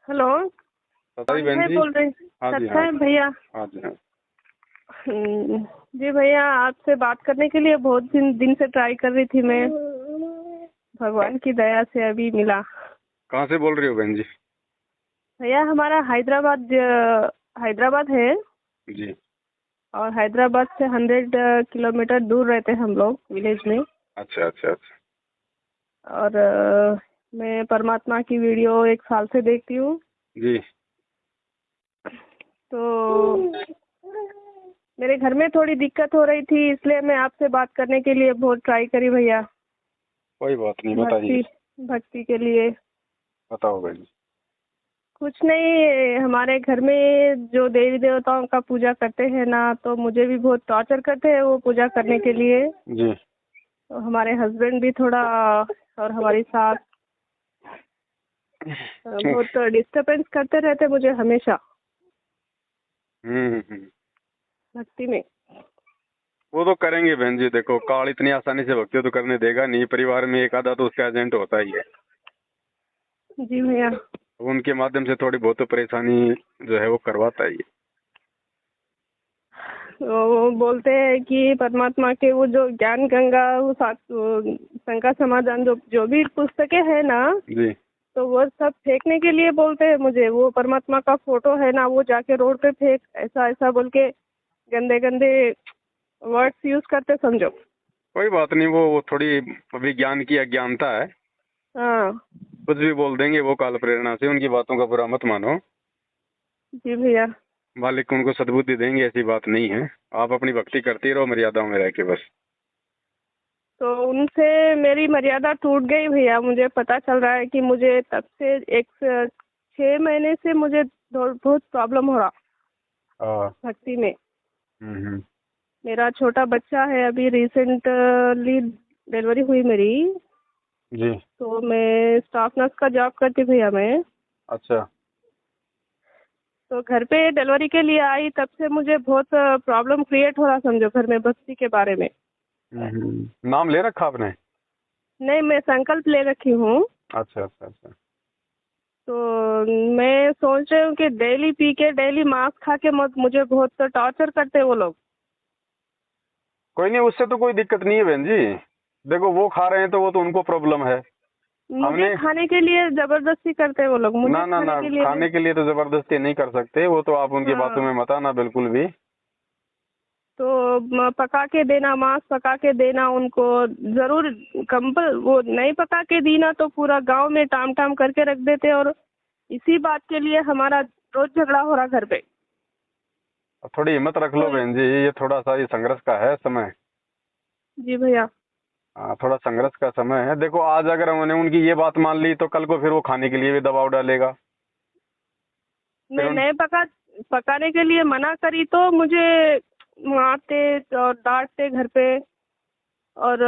Hello. बताइए कौन बहन है जी। बोल रहे? हाँ जी, अच्छा हाँ है भैया। हाँ जी, हाँ। जी भैया, आपसे बात करने के लिए बहुत दिन से ट्राई कर रही थी मैं। भगवान की दया से अभी मिला। कहाँ से बोल रही हो बहन जी? भैया हमारा हैदराबाद है। जी। और हैदराबाद से 100 किलोमीटर दूर रहते हैं हम लोग, विलेज में। अच्छा अच्छा अच्छा। और मैं परमात्मा की वीडियो 1 साल से देखती हूँ। जी। तो मेरे घर में थोड़ी दिक्कत हो रही थी, इसलिए मैं आपसे बात करने के लिए बहुत ट्राई करी भैया। कोई बात नहीं, बताइए। भक्ति भक्ति के लिए। बताओ बहन जी। कुछ नहीं, हमारे घर में जो देवी देवताओं का पूजा करते हैं ना, तो मुझे भी बहुत टॉर्चर करते हैं वो पूजा करने के लिए। जी। तो हमारे हस्बैंड भी थोड़ा, और हमारी सास बहुत डिस्टरबेंस करते रहते मुझे हमेशा हम्म। भक्ति में। वो तो करेंगे बहन जी, देखो काल इतनी आसानी से भक्ति तो करने देगा नहीं, परिवार में एक आधा तो उसका एजेंट होता ही है। जी भैया। उनके माध्यम से थोड़ी बहुत तो परेशानी जो है वो करवाता ही है। वो बोलते हैं कि परमात्मा के वो जो ज्ञान गंगा, वो शंका समाधान, जो जो भी पुस्तकें है ना, जी। तो वो सब फेंकने के लिए बोलते हैं मुझे। वो परमात्मा का फोटो है ना, वो जाके रोड पे फेंक, ऐसा ऐसा बोल के गंदे गंदे वर्ड्स यूज करते समझो। कोई बात नहीं, वो थोड़ी अभी ज्ञान की अज्ञानता है। हाँ। कुछ भी बोल देंगे वो काल प्रेरणा से, उनकी बातों का बुरा मत मानो। जी भैया। मालिक उनको सद्बुद्धि देंगे, ऐसी बात नहीं है। आप अपनी भक्ति करती रहो मर्यादाओं में रह के बस। तो उनसे मेरी मर्यादा टूट गई भैया। मुझे पता चल रहा है कि मुझे तब से 6 महीने से मुझे बहुत प्रॉब्लम हो रहा हाँ। भक्ति में। हम्म। मेरा छोटा बच्चा है, अभी रिसेंटली डिलीवरी हुई मेरी। जी। तो मैं स्टाफ नर्स का जॉब करती भैया मैं। अच्छा। तो घर पे डिलीवरी के लिए आई, तब से मुझे बहुत प्रॉब्लम क्रिएट हो रहा समझो घर में भक्ति के बारे में। नाम ले रखा आपने? नहीं, मैं संकल्प ले रखी हूँ। अच्छा अच्छा अच्छा। तो मैं सोच रही हूँ कि डेली पी के, डेली मांस खा के मत, मुझे बहुत टॉर्चर करते हैं वो लोग। कोई नहीं, उससे तो कोई दिक्कत नहीं है बहन जी। देखो वो खा रहे हैं तो वो तो उनको प्रॉब्लम है। मुझे हमने खाने के लिए जबरदस्ती करते हैं वो लोग, मुझे ना ना खाने ना, के लिए भी। खाने के लिए तो जबरदस्ती नहीं कर सकते, वो तो आप उनकी बातों हाँ। में मत आना बिल्कुल भी। तो पका के देना, मांस पका के देना उनको जरूर। कंपल वो नहीं पका के दी ना, तो पूरा गांव में टाम टाम करके रख देते। और इसी बात के लिए हमारा रोज झगड़ा हो रहा घर पे। थोड़ी हिम्मत रख लो तो बहन जी, ये थोड़ा सा ये संघर्ष का है समय। जी भैया। हाँ, थोड़ा संघर्ष का समय है। देखो आज अगर उन्होंने उनकी ये बात मान ली तो कल को फिर वो खाने के लिए भी दबाव डालेगा। फिर मैं नहीं पकाने के लिए मना करी तो मुझे मारते और डांटते घर पे। और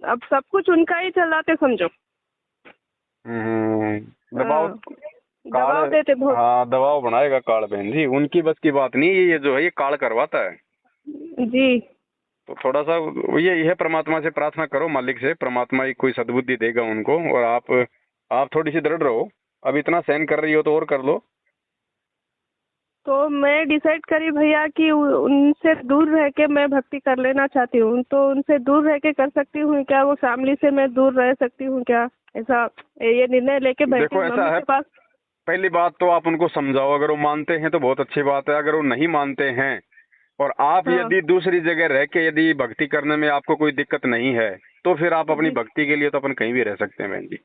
अब सब कुछ उनका ही चलाते समझो। दबाव। हाँ, काल। दबाव देते बहुत। हाँ, दबाव बनाएगा काल बहन जी, उनकी बस की बात नहीं है, ये जो है ये काल करवाता है। जी। तो थोड़ा सा ये है, परमात्मा से प्रार्थना करो, मालिक से, परमात्मा ही कोई सद्बुद्धि देगा उनको। और आप थोड़ी सी दृढ़ रहो। अब इतना सहन कर रही हो तो और कर लो। तो मैं डिसाइड करी भैया कि उनसे दूर रह के मैं भक्ति कर लेना चाहती हूँ। तो उनसे दूर रह के कर सकती हूँ क्या? वो फैमिली से मैं दूर रह सकती हूँ क्या? ऐसा ये निर्णय लेके बैठी देखो हूँ ऐसा मम्मी है, के पास। पहली बात तो आप उनको समझाओ, अगर वो मानते हैं तो बहुत अच्छी बात है। अगर वो नहीं मानते हैं और आप हाँ यदि दूसरी जगह रह के यदि भक्ति करने में आपको कोई दिक्कत नहीं है, तो फिर आप अपनी जी। भक्ति के लिए तो अपन कहीं भी रह सकते हैं बहन जी।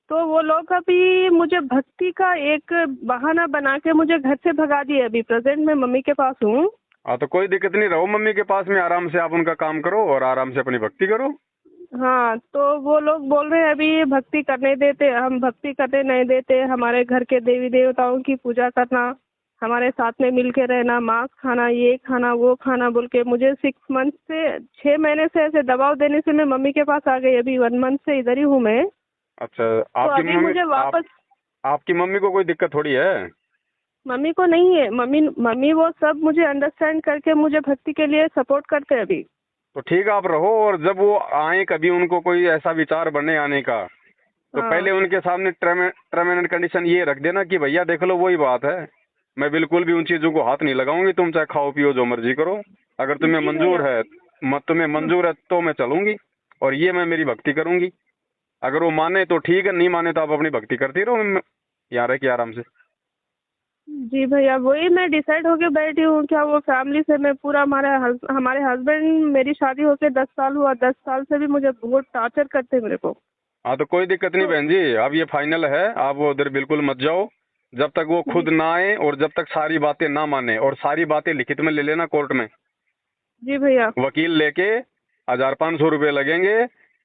तो वो लोग अभी मुझे भक्ति का एक बहाना बना के मुझे घर से भगा दिए। अभी प्रेजेंट मैं मम्मी के पास हूँ। हाँ, तो कोई दिक्कत नहीं, रहो मम्मी के पास में, आराम से आप उनका काम करो और आराम से अपनी भक्ति करो। हाँ, तो वो लोग बोल रहे हैं अभी भक्ति करने देते, हम भक्ति करने नहीं देते। हमारे घर के देवी देवताओं की पूजा करना, हमारे साथ में मिल के रहना, मांस खाना, ये खाना वो खाना बोल के मुझे 6 मंथ से 6 महीने से ऐसे दबाव देने से मैं मम्मी के पास आ गई। अभी 1 मंथ से इधर ही हूँ मैं। अच्छा। तो आपकी अभी मम्मी मुझे वापस। आपकी मम्मी को कोई दिक्कत थोड़ी है। मम्मी को नहीं है। मम्मी मम्मी वो सब मुझे अंडरस्टैंड करके मुझे भक्ति के लिए सपोर्ट करते हैं अभी। तो ठीक है, आप रहो, और जब वो आए कभी, उनको कोई ऐसा विचार बने आने का, तो हाँ। पहले उनके सामने टर्म एंड कंडीशन ये रख देना कि भैया देख लो वही बात है, मैं बिल्कुल भी उन चीजों को हाथ नहीं लगाऊंगी, तुम चाहे खाओ पियो जो मर्जी करो, अगर तुम्हें जी भैया। मंजूर है तुम्हें मंजूर है तो मैं चलूंगी, और ये मैं मेरी भक्ति करूंगी। अगर वो माने तो ठीक है, नहीं माने तो आप अपनी भक्ति करती रहो, यहाँ रह के आराम से। जी भैया, वही मैं डिसाइड होके बैठी हूँ। क्या वो फैमिली से मैं पूरा, हमारे हस्बैंड, मेरी शादी होके 10 साल हुआ, 10 साल से भी मुझे बहुत टॉर्चर करते मेरे को। हाँ तो कोई दिक्कत नहीं तो बहन जी, अब ये फाइनल है, आप वो उधर बिल्कुल मत जाओ जब तक वो जी। खुद ना आए, और जब तक सारी बातें ना माने, और सारी बातें लिखित में ले लेना कोर्ट में, जी भैया। वकील लेके 1,500 रुपये लगेंगे,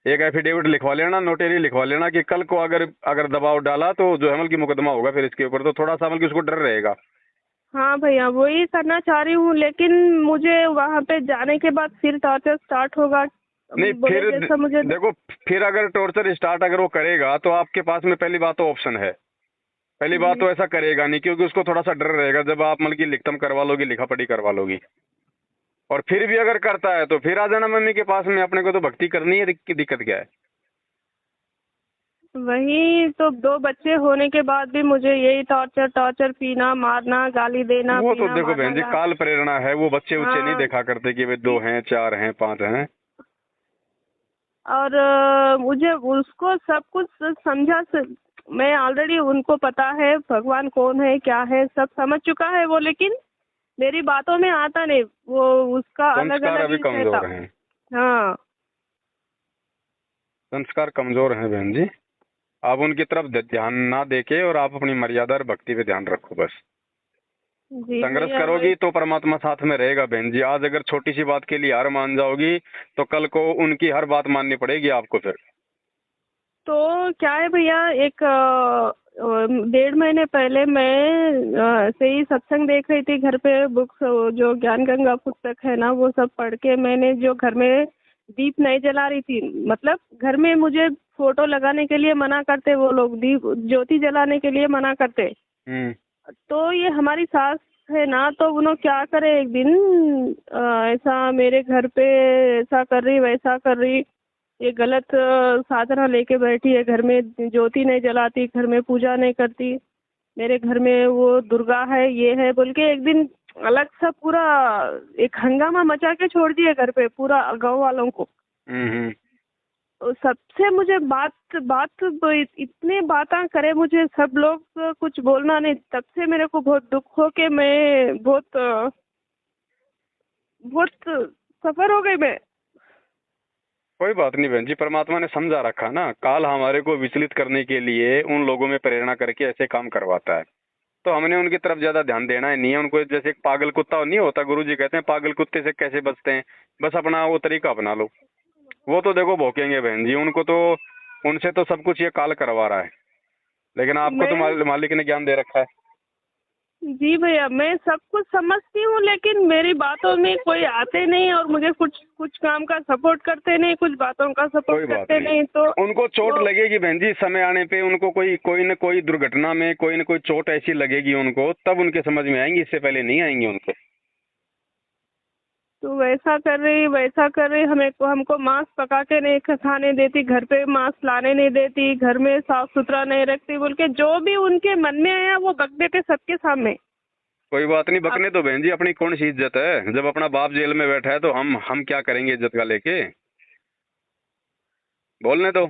एक एफिडेविट लिखवा लेना, नोटेरी लिखवा लेना कि कल को अगर अगर दबाव डाला तो जो है की मुकदमा होगा फिर इसके ऊपर, तो थोड़ा सा की उसको डर रहेगा। हाँ भैया, वही करना चाह रही हूँ, लेकिन मुझे वहाँ पे जाने के बाद फिर टॉर्चर स्टार्ट होगा। नहीं बोले फिर जैसा मुझे। देखो, फिर अगर टॉर्चर स्टार्ट अगर वो करेगा तो आपके पास में पहली बात तो ऑप्शन है, पहली बात जी। तो ऐसा करेगा नहीं, क्योंकि उसको थोड़ा सा डर रहेगा जब आप मतलब की लिखतम करवा लोगी, लिखा पढ़ी करवा लोगी। और फिर भी अगर करता है तो फिर आ जाना मम्मी के पास में, अपने को तो भक्ति करनी है, दिक्कत क्या है। वही तो, 2 बच्चे होने के बाद भी मुझे यही टॉर्चर टॉर्चर, पीना मारना, गाली देना, वो तो पीना देखो मारना बहन जी, काल प्रेरणा है, वो बच्चे उच्चे नहीं हाँ। देखा करते कि वे 2 हैं 4 हैं 5 हैं। और मुझे उसको सब कुछ मैं ऑलरेडी, उनको पता है भगवान कौन है क्या है, सब समझ चुका है वो, लेकिन मेरी बातों में आता नहीं वो, उसका अलग संस्कार अलग अभी ही रहता। कमजोर हैं, हाँ। संस्कार कमजोर हैं बहन जी, आप उनकी तरफ ध्यान ना देके और आप अपनी मर्यादा और भक्ति पे ध्यान रखो बस। जी संघर्ष भैया। वही करोगी तो परमात्मा साथ में रहेगा बहन जी। आज अगर छोटी सी बात के लिए हार मान जाओगी तो कल को उनकी हर बात माननी पड़ेगी आपको फिर। तो क्या है भैया, एक 1.5 महीने पहले मैं ऐसे ही सत्संग देख रही थी घर पे, बुक्स जो ज्ञान गंगा पुस्तक है ना, वो सब पढ़ के मैंने, जो घर में दीप नहीं जला रही थी, मतलब घर में मुझे फोटो लगाने के लिए मना करते वो लोग, दीप ज्योति जलाने के लिए मना करते। हम्म। तो ये हमारी सास है ना, तो उन्होंने क्या करे, एक दिन ऐसा मेरे घर पे ऐसा कर रही वैसा कर रही, ये गलत साधना लेके बैठी है, घर में ज्योति नहीं जलाती, घर में पूजा नहीं करती, मेरे घर में वो दुर्गा है ये है बोल के, एक दिन अलग सा पूरा एक हंगामा मचा के छोड़ दिए घर पे पूरा गांव वालों को। हम्म। तो सबसे मुझे बात बात इतने बातें करे मुझे सब लोग, कुछ बोलना नहीं, तब से मेरे को बहुत दुख हो के मैं बहुत बहुत सफर हो गई मैं। कोई बात नहीं बहन जी, परमात्मा ने समझा रखा ना, काल हमारे को विचलित करने के लिए उन लोगों में प्रेरणा करके ऐसे काम करवाता है, तो हमने उनकी तरफ ज्यादा ध्यान देना ही नहीं है। उनको जैसे एक पागल कुत्ता नहीं होता, गुरुजी कहते हैं पागल कुत्ते से कैसे बचते हैं, बस अपना वो तरीका अपना लो। वो तो देखो भौंकेंगे बहन जी, उनको तो, उनसे तो सब कुछ ये काल करवा रहा है, लेकिन आपको तो मैं मालिक ने ज्ञान दे रखा है। जी भैया, मैं सब कुछ समझती हूँ, लेकिन मेरी बातों में कोई आते नहीं, और मुझे कुछ कुछ काम का सपोर्ट करते नहीं, कुछ बातों का सपोर्ट कोई बात करते नहीं, नहीं, तो उनको चोट वो लगेगी बहन जी, समय आने पे उनको कोई कोई न कोई दुर्घटना में कोई न कोई चोट ऐसी लगेगी उनको, तब उनके समझ में आएंगी, इससे पहले नहीं आएंगी उनके। तो वैसा कर रही वैसा कर रही, हमें को हमको मांस पका के नहीं खाने देती, घर पे मांस लाने नहीं देती, घर में साफ सुथरा नहीं रखती बोल के, जो भी उनके मन में आया वो बक देते सबके सामने। कोई बात नहीं, अब बकने तो बहन जी, अपनी कौन सी इज्जत है, जब अपना बाप जेल में बैठा है तो हम क्या करेंगे इज्जत का लेके, बोलने दो,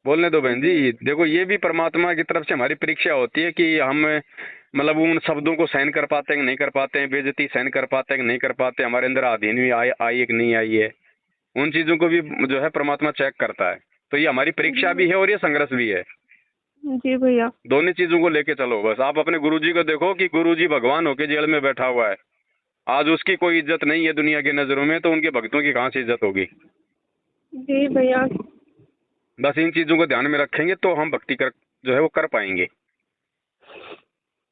बोलने दो बहन जी। जी। देखो ये भी परमात्मा की तरफ से हमारी परीक्षा होती है कि हम मतलब उन शब्दों को सहन कर पाते हैं कि नहीं कर पाते हैं, बेइज्जती सहन कर पाते हैं कि नहीं कर पाते, हमारे अंदर आधीन भी आई है कि नहीं आई है, उन चीजों को भी जो है परमात्मा चेक करता है। तो ये हमारी परीक्षा भी है और ये संघर्ष भी है, जी भैया। दोनों चीजों को लेके चलो बस। आप अपने गुरुजी को देखो कि गुरुजी भगवान होके जेल में बैठा हुआ है, आज उसकी कोई इज्जत नहीं है दुनिया की नजरों में, तो उनके भक्तों की कहाँ से इज्जत होगी। जी भैया। बस इन चीजों को ध्यान में रखेंगे तो हम भक्ति कर जो है वो कर पाएंगे।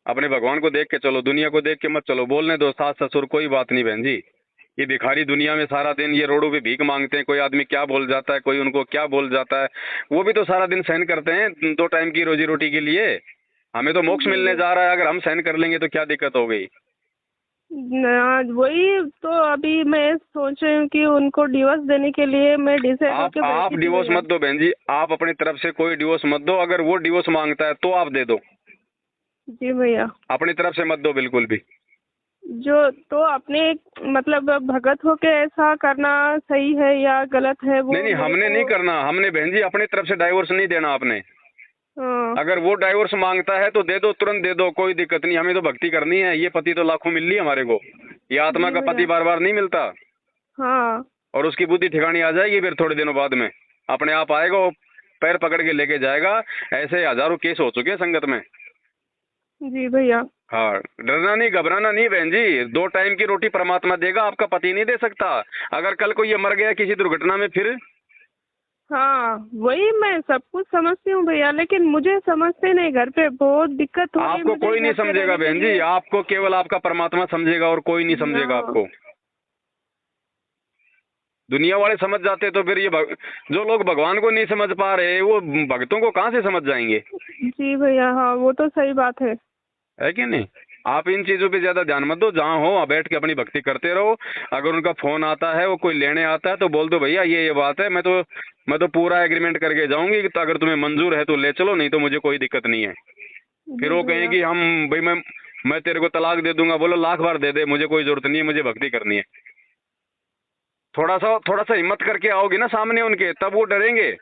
अपने भगवान को देख के चलो, दुनिया को देख के मत चलो। बोलने दो सास ससुर, कोई बात नहीं बहन जी, ये भिखारी दुनिया में सारा दिन ये रोडों पे भीख मांगते हैं, कोई आदमी क्या बोल जाता है, कोई उनको क्या बोल जाता है, वो भी तो सारा दिन सहन करते हैं 2 टाइम की रोजी रोटी के लिए। हमें तो मोक्ष मिलने जी। जा रहा है, अगर हम सहन कर लेंगे तो क्या दिक्कत हो गई। वही तो अभी मैं सोच रही हूँ कि उनको डिवोर्स देने के लिए मैं डिसाइड होके आप बैठी थी डिवोर्स भैया। मत दो बहन जी, आप अपनी तरफ से कोई डिवोर्स मत दो। अगर वो डिवोर्स मांगता है तो आप दे दो, जी भैया। अपनी तरफ से मत दो बिल्कुल भी। जो तो अपने मतलब भगत होके ऐसा करना सही है या गलत है नहीं वो नहीं, मेरे हमने को। नहीं करना, हमने बहन जी अपनी तरफ से डाइवोर्स नहीं देना आपने। हाँ। अगर वो डाइवोर्स मांगता है तो दे दो, तुरंत दे दो, कोई दिक्कत नहीं। हमें तो भक्ति करनी है, ये पति तो लाखों मिल रही है हमारे को, ये आत्मा जी का पति भैया। बार बार नहीं मिलता। हाँ। और उसकी बुद्धि ठिकानी आ जाएगी फिर थोड़े दिनों बाद में, अपने आप आएगा, वो पैर पकड़ के लेके जाएगा। ऐसे हजारों केस हो चुके हैं संगत में। जी भैया। हाँ, डरना नहीं, घबराना नहीं बहन जी। 2 टाइम की रोटी परमात्मा देगा, आपका पति नहीं दे सकता। अगर कल को ये मर गया किसी दुर्घटना में फिर। हाँ वही मैं सब कुछ समझती हूँ भैया, लेकिन मुझे समझते नहीं, घर पे बहुत दिक्कत हो रही है आपको मुझे कोई नहीं घर पे समझेगा रहने के बहन जी, लिए। आपको केवल आपका परमात्मा समझेगा और कोई नहीं समझेगा हाँ। आपको। दुनिया वाले समझ जाते तो फिर ये जो लोग भगवान को नहीं समझ पा रहे वो भक्तों को कहाँ से समझ जाएंगे। जी भैया। हाँ वो तो सही बात है कि नहीं। आप इन चीजों पे ज्यादा ध्यान मत दो, जहाँ हो वहाँ बैठ के अपनी भक्ति करते रहो। अगर उनका फोन आता है, वो कोई लेने आता है तो बोल दो भैया ये बात है, मैं तो पूरा एग्रीमेंट करके जाऊंगी, तो अगर तुम्हें मंजूर है तो ले चलो, नहीं तो मुझे कोई दिक्कत नहीं है। फिर जी वो भैया। कहेंगी हम भाई मैं तेरे को तलाक दे दूंगा। बोलो लाख बार दे दे, मुझे कोई जरूरत नहीं है, मुझे भक्ति करनी है। थोड़ा सा हिम्मत करके आओगी ना सामने उनके, तब वो डरेंगे।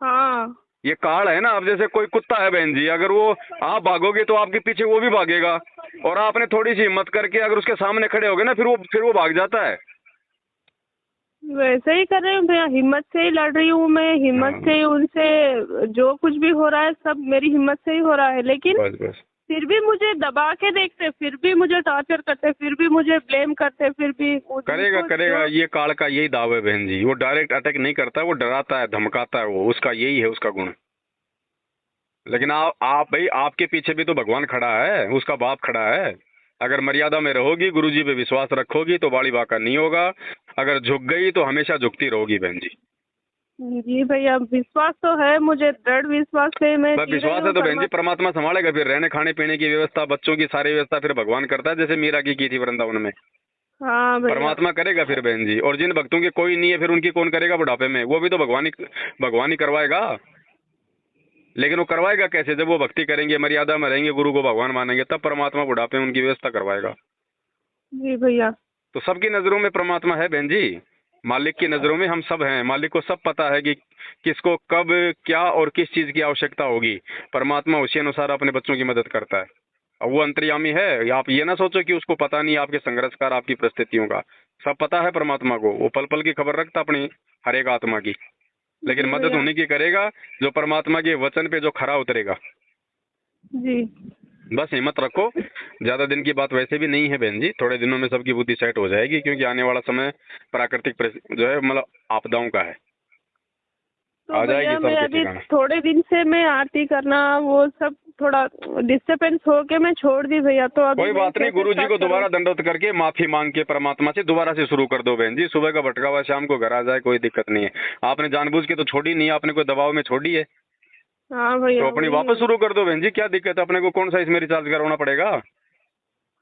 हाँ। ये काल है ना। अब जैसे कोई कुत्ता है बहन जी, अगर वो आप भागोगे तो आपके पीछे वो भी भागेगा, और आपने थोड़ी सी हिम्मत करके अगर उसके सामने खड़े होगे ना, फिर वो भाग जाता है। वैसे ही कर रही हूँ भैया, हिम्मत से ही लड़ रही हूँ मैं, हिम्मत हाँ, से ही उनसे जो कुछ भी हो रहा है सब मेरी हिम्मत से ही हो रहा है, लेकिन बस बस। फिर भी मुझे दबा के देखते, फिर भी मुझे टॉर्चर करते, फिर भी मुझे ब्लेम करते, फिर भी करेगा उनको करेगा, जो। ये काल का यही दाव है बहन जी। वो डायरेक्ट अटैक नहीं करता, वो डराता है, धमकाता है, वो उसका यही है उसका गुण। लेकिन आप भाई, आपके पीछे भी तो भगवान खड़ा है, उसका बाप खड़ा है। अगर मर्यादा में रहोगी, गुरुजी पे विश्वास रखोगी तो बाड़ी बाका नहीं होगा। अगर झुक गई तो हमेशा झुकती रहोगी बहन जी। जी भैया विश्वास तो है मुझे, दृढ़ विश्वास से मैं बस जी रही विश्वास है हूँ तो बहन जी परमात्मा संभालेगा। फिर रहने खाने पीने की व्यवस्था, बच्चों की सारी व्यवस्था फिर भगवान करता है, जैसे मीरा की थी वृंदावन में। हाँ भैया। परमात्मा करेगा फिर बहन जी। और जिन भक्तों की कोई नहीं है फिर उनकी कौन करेगा बुढ़ापे में, वो भी तो भगवान ही करवाएगा। लेकिन वो करवाएगा कैसे, जब वो भक्ति करेंगे, मर्यादा में रहेंगे, गुरु को भगवान मानेंगे, तब परमात्मा बुढ़ापे में उनकी व्यवस्था करवाएगा। जी भैया। तो सबकी नजरों में परमात्मा है बहन जी। मालिक की नजरों में हम सब हैं। मालिक को सब पता है कि किसको कब क्या और किस चीज की आवश्यकता होगी। परमात्मा उसी अनुसार अपने बच्चों की मदद करता है। और वो अंतर्यामी है। आप ये ना सोचो कि उसको पता नहीं आपके संघर्षकार, आपकी परिस्थितियों का। सब पता है परमात्मा को। वो पल पल की खबर रखता अपनी हर एक आत्मा की। लेकिन जी मदद भैया। उन्हीं की करेगा जो परमात्मा के वचन पे जो खरा उतरेगा। जी। बस हिम्मत रखो। ज्यादा दिन की बात वैसे भी नहीं है बहन जी, थोड़े दिनों में सबकी बुद्धि सेट हो जाएगी, क्योंकि आने वाला समय प्राकृतिक जो है मतलब आपदाओं का है। तो आ जाएगी भैया मैं सबके अभी ठिकाना। थोड़े दिन से मैं आरती करना वो सब थोड़ा डिस्टर्बेंस हो के मैं छोड़ दी भैया, तो अभी कोई मैं बात नहीं, कैसे गुरु जी स्टार्ट को करूँ। दोबारा दंडवत करके माफी मांग के परमात्मा से दोबारा से शुरू कर दो बहन जी। सुबह का भटका हुआ शाम को घर आ जाए, कोई दिक्कत नहीं है। आपने जानबूझ के तो छोड़ी नहीं है, आपने कोई दबाव में छोड़ी है, हाँ भैया तो अपनी वही वापस है। शुरू कर दो बहन जी। क्या दिक्कत है, अपने को कौन सा इसमें रिचार्ज करवाना पड़ेगा।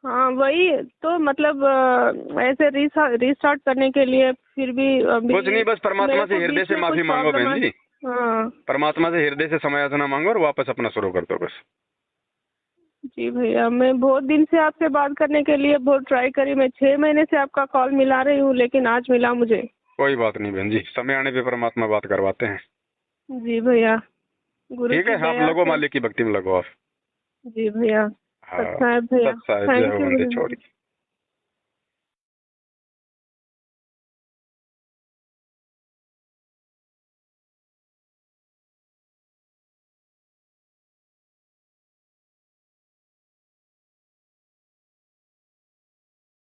हाँ वही तो मतलब ऐसे रीस्टार्ट करने के लिए फिर भी कुछ अभी नहीं, बस मेरे परमात्मा से को हृदय बीच से में कुछ माफी मांगो प्रॉब्लम बहन है। जी। हाँ। परमात्मा से हृदय से समयाचना मांगो और वापस अपना शुरू कर दो बस। जी भैया मैं बहुत दिन से आपसे बात करने के लिए बहुत ट्राई करी, मैं 6 महीने से आपका कॉल मिला रही हूँ, लेकिन आज मिला मुझे। कोई बात नहीं बहन जी, समय आने पे परमात्मा बात करवाते हैं। जी भैया। गुरु ठीक की है, आप दया लगो से। मालिक की भक्ति में लगो आप। जी भैया। हाँ, अच्छा है भैया। सत्सा है, जय थैंक हो यू बंदे भैया। छोड़ी।